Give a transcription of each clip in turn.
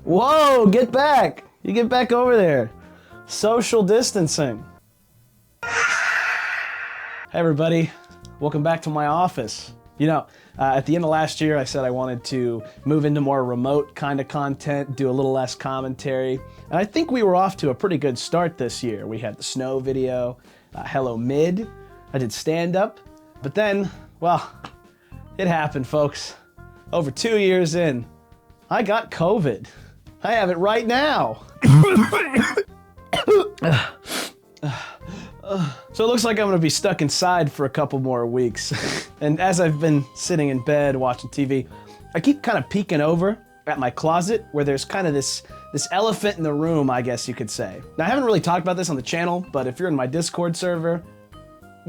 Whoa, get back. You get back over there. Social distancing. Hey everybody, welcome back to my office. You know, at the end of last year, I said I wanted to move into more remote kind of content, do a little less commentary. And I think we were off to a pretty good start this year. We had the snow video, Hello Mid, I did stand-up, but then, well, it happened, folks. Over 2 years in, I got COVID. I have it right now. So it looks like I'm gonna be stuck inside for a couple more weeks. And as I've been sitting in bed watching TV, I keep kind of peeking over at my closet where there's kind of this elephant in the room, I guess you could say. Now, I haven't really talked about this on the channel, but if you're in my Discord server,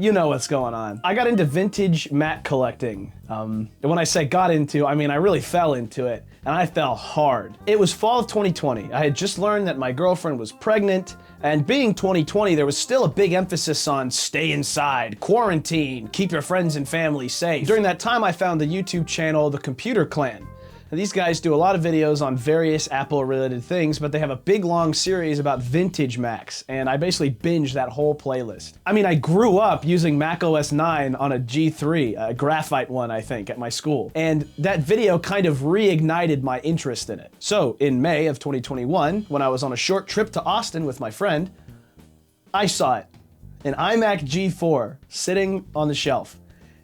you know what's going on. I got into vintage Mac collecting. And when I say got into, I mean I really fell into it, and I fell hard. It was fall of 2020. I had just learned that my girlfriend was pregnant, and being 2020, there was still a big emphasis on stay inside, quarantine, keep your friends and family safe. During that time, I found the YouTube channel, The Computer Clan. And these guys do a lot of videos on various Apple-related things, but they have a big, long series about vintage Macs, and I basically binged that whole playlist. I mean, I grew up using Mac OS 9 on a G3, a graphite one, I think, at my school, and that video kind of reignited my interest in it. So, in May of 2021, when I was on a short trip to Austin with my friend, I saw it, an iMac G4 sitting on the shelf.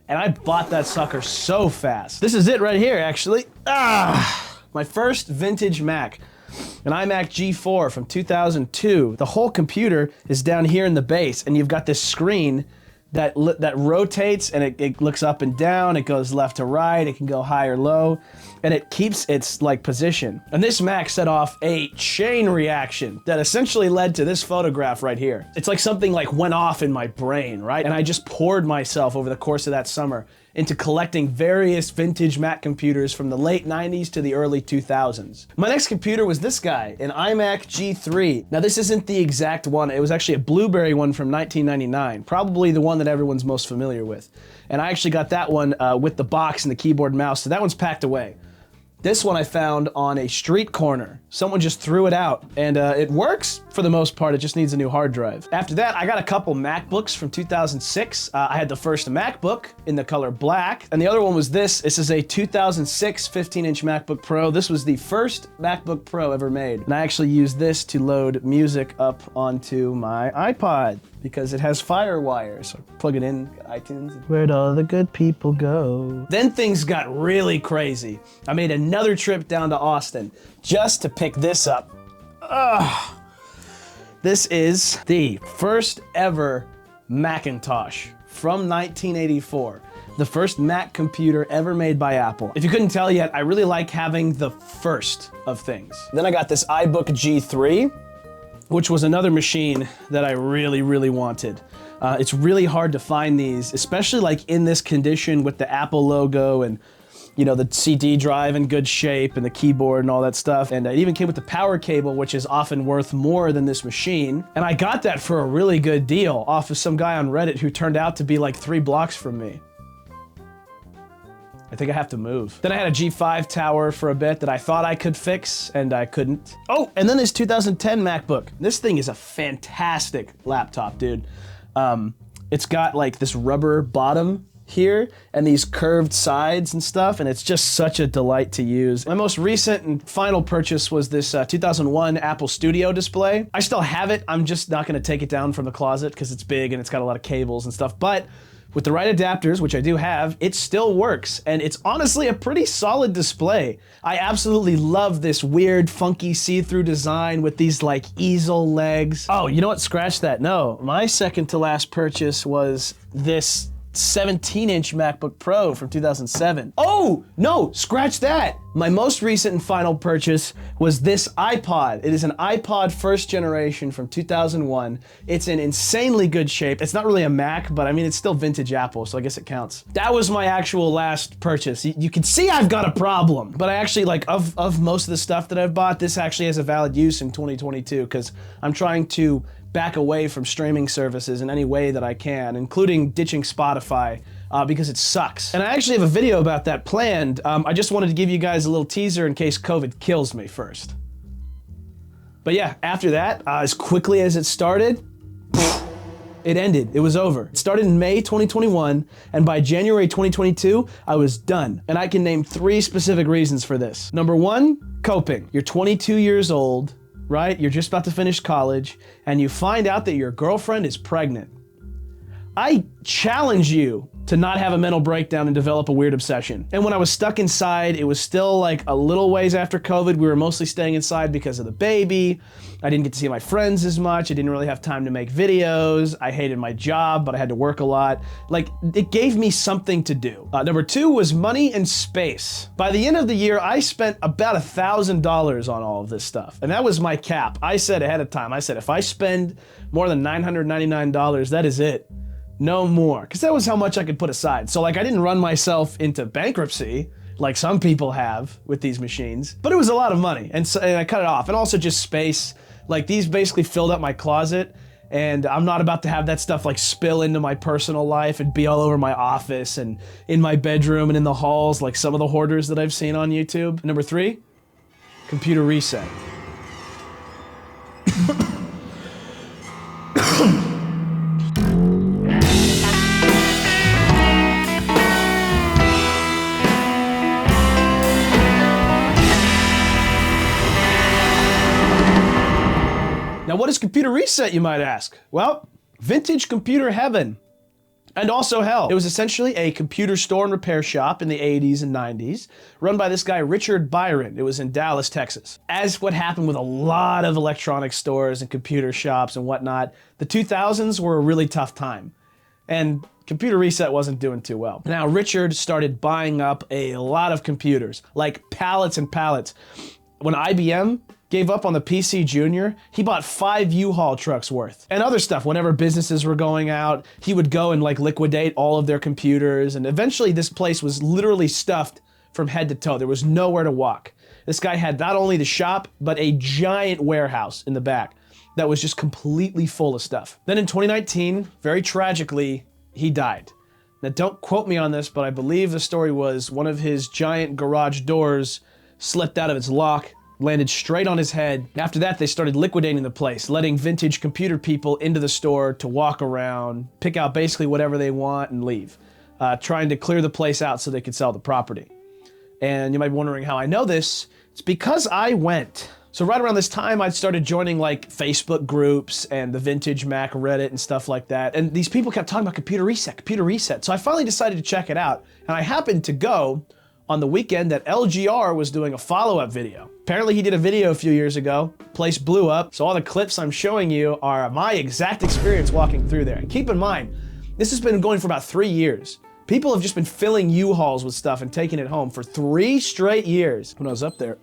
And I bought that sucker so fast. This is it right here, actually. My first vintage Mac, an iMac G4 from 2002. The whole computer is down here in the base, and you've got this screen that rotates, and it looks up and down, it goes left to right, it can go high or low, and it keeps its position. And this Mac set off a chain reaction that essentially led to this photograph right here. It's like something went off in my brain, right? And I just poured myself over the course of that summer into collecting various vintage Mac computers from the late 90s to the early 2000s. My next computer was this guy, an iMac G3. Now this isn't the exact one, it was actually a Blueberry one from 1999, probably the one that everyone's most familiar with. And I actually got that one with the box and the keyboard and mouse, so that one's packed away. This one I found on a street corner. Someone just threw it out, and it works for the most part, it just needs a new hard drive. After that, I got a couple MacBooks from 2006. I had the first MacBook in the color black, and the other one was this. This is a 2006 15-inch MacBook Pro. This was the first MacBook Pro ever made, and I actually used this to load music up onto my iPod because it has FireWire, so plug it in, iTunes. Where'd all the good people go? Then things got really crazy. I made another trip down to Austin just to pick this up. This is the first ever Macintosh from 1984. The first Mac computer ever made by Apple. If you couldn't tell yet, I really like having the first of things. Then I got this iBook G3, which was another machine that I really, really wanted. It's really hard to find these, especially in this condition with the Apple logo and the CD drive in good shape and the keyboard and all that stuff. And it even came with the power cable, which is often worth more than this machine. And I got that for a really good deal off of some guy on Reddit who turned out to be 3 blocks from me. I think I have to move. Then I had a G5 tower for a bit that I thought I could fix, and I couldn't. Oh, and then this 2010 MacBook. This thing is a fantastic laptop, dude. It's got this rubber bottom here and these curved sides and stuff, and it's just such a delight to use. My most recent and final purchase was this 2001 Apple Studio display. I still have it. I'm just not gonna take it down from the closet because it's big and it's got a lot of cables and stuff, but with the right adapters, which I do have, it still works, and it's honestly a pretty solid display. I absolutely love this weird, funky, see-through design with these easel legs. Oh, you know what? Scratch that. No, my second to last purchase was this 17-inch MacBook Pro from 2007. Oh, no, scratch that. My most recent and final purchase was this iPod. It is an iPod first generation from 2001. It's in insanely good shape. It's not really a Mac, but I mean, it's still vintage Apple, so I guess it counts. That was my actual last purchase. You can see I've got a problem, but I actually, of most of the stuff that I've bought, this actually has a valid use in 2022, because I'm trying to back away from streaming services in any way that I can, including ditching Spotify, because it sucks. And I actually have a video about that planned. I just wanted to give you guys a little teaser in case COVID kills me first. But yeah, after that, as quickly as it started, it ended. It was over. It started in May 2021, and by January 2022, I was done. And I can name 3 specific reasons for this. Number 1, coping. You're 22 years old, right? You're just about to finish college, and you find out that your girlfriend is pregnant. I challenge you to not have a mental breakdown and develop a weird obsession. And when I was stuck inside, it was still like a little ways after COVID. We were mostly staying inside because of the baby. I didn't get to see my friends as much. I didn't really have time to make videos. I hated my job, but I had to work a lot. Like, it gave me something to do. Number 2 was money and space. By the end of the year, I spent about $1,000 on all of this stuff. And that was my cap. I said ahead of time, I said, if I spend more than $999, that is it. No more, because that was how much I could put aside. So like, I didn't run myself into bankruptcy like some people have with these machines, but it was a lot of money, and I cut it off. And also just space. Like, these basically filled up my closet, and I'm not about to have that stuff like spill into my personal life and be all over my office and in my bedroom and in the halls like some of the hoarders that I've seen on YouTube. Number 3, computer reset. Now, what is computer reset, you might ask? Well, vintage computer heaven, and also hell. It was essentially a computer store and repair shop in the 80s and 90s, run by this guy, Richard Byron. It was in Dallas, Texas. As what happened with a lot of electronic stores and computer shops and whatnot, the 2000s were a really tough time, and computer reset wasn't doing too well. Now, Richard started buying up a lot of computers, like pallets and pallets. When IBM gave up on the PC Junior, he bought 5 U-Haul trucks worth. And other stuff, whenever businesses were going out, he would go and like liquidate all of their computers, and eventually this place was literally stuffed from head to toe. There was nowhere to walk. This guy had not only the shop, but a giant warehouse in the back that was just completely full of stuff. Then in 2019, very tragically, he died. Now, don't quote me on this, but I believe the story was one of his giant garage doors slipped out of its lock, landed straight on his head. After that, they started liquidating the place, letting vintage computer people into the store to walk around, pick out basically whatever they want and leave, trying to clear the place out so they could sell the property. And you might be wondering how I know this. It's because I went. So right around this time, I'd started joining like Facebook groups and the Vintage Mac Reddit and stuff like that. And these people kept talking about computer reset, computer reset. So I finally decided to check it out. And I happened to go on the weekend that LGR was doing a follow-up video. Apparently he did a video a few years ago, place blew up, so all the clips I'm showing you are my exact experience walking through there. And keep in mind, this has been going for about 3 years. People have just been filling U-Hauls with stuff and taking it home for 3 straight years. When I was up there,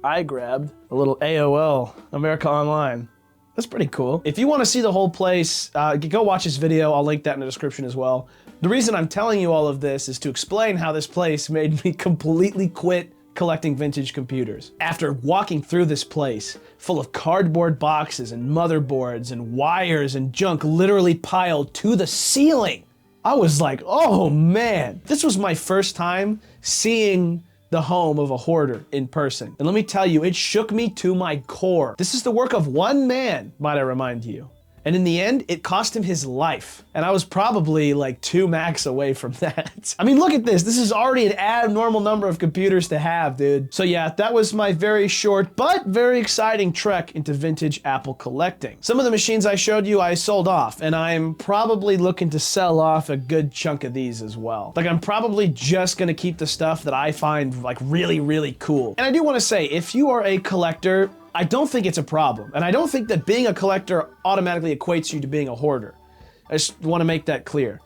I grabbed a little AOL, America Online. That's pretty cool. If you want to see the whole place, go watch this video. I'll link that in the description as well. The reason I'm telling you all of this is to explain how this place made me completely quit collecting vintage computers. After walking through this place, full of cardboard boxes and motherboards and wires and junk literally piled to the ceiling, I was like, oh man. This was my first time seeing the home of a hoarder in person. And let me tell you, it shook me to my core. This is the work of one man, might I remind you. And in the end, it cost him his life. And I was probably like 2 Macs away from that. I mean, look at this. This is already an abnormal number of computers to have, dude. So yeah, that was my very short, but very exciting trek into vintage Apple collecting. Some of the machines I showed you, I sold off, and I'm probably looking to sell off a good chunk of these as well. Like, I'm probably just gonna keep the stuff that I find like really, really cool. And I do wanna say, if you are a collector, I don't think it's a problem. And I don't think that being a collector automatically equates you to being a hoarder. I just want to make that clear.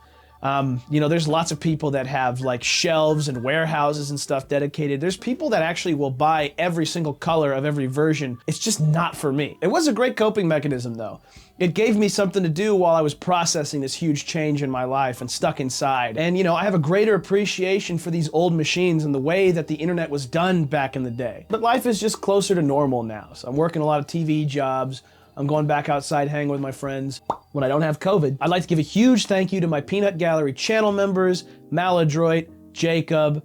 You know, there's lots of people that have like shelves and warehouses and stuff dedicated. There's people that actually will buy every single color of every version. It's just not for me. It was a great coping mechanism though. It gave me something to do while I was processing this huge change in my life and stuck inside. And you know, I have a greater appreciation for these old machines and the way that the internet was done back in the day. But life is just closer to normal now. So I'm working a lot of TV jobs. I'm going back outside hanging with my friends when I don't have COVID. I'd like to give a huge thank you to my Peanut Gallery channel members, Maladroit, Jacob,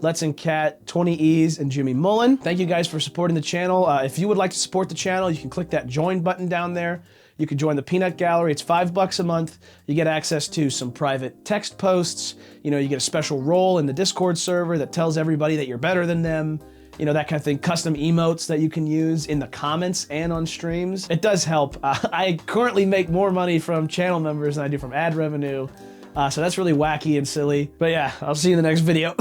LedsenKatt, 20Es, and Jimmy Mullen. Thank you guys for supporting the channel. If you would like to support the channel, you can click that join button down there. You can join the Peanut Gallery. It's $5 a month. You get access to some private text posts. You know, you get a special role in the Discord server that tells everybody that you're better than them. You know, that kind of thing. Custom emotes that you can use in the comments and on streams. It does help. I currently make more money from channel members than I do from ad revenue. So that's really wacky and silly. But yeah, I'll see you in the next video.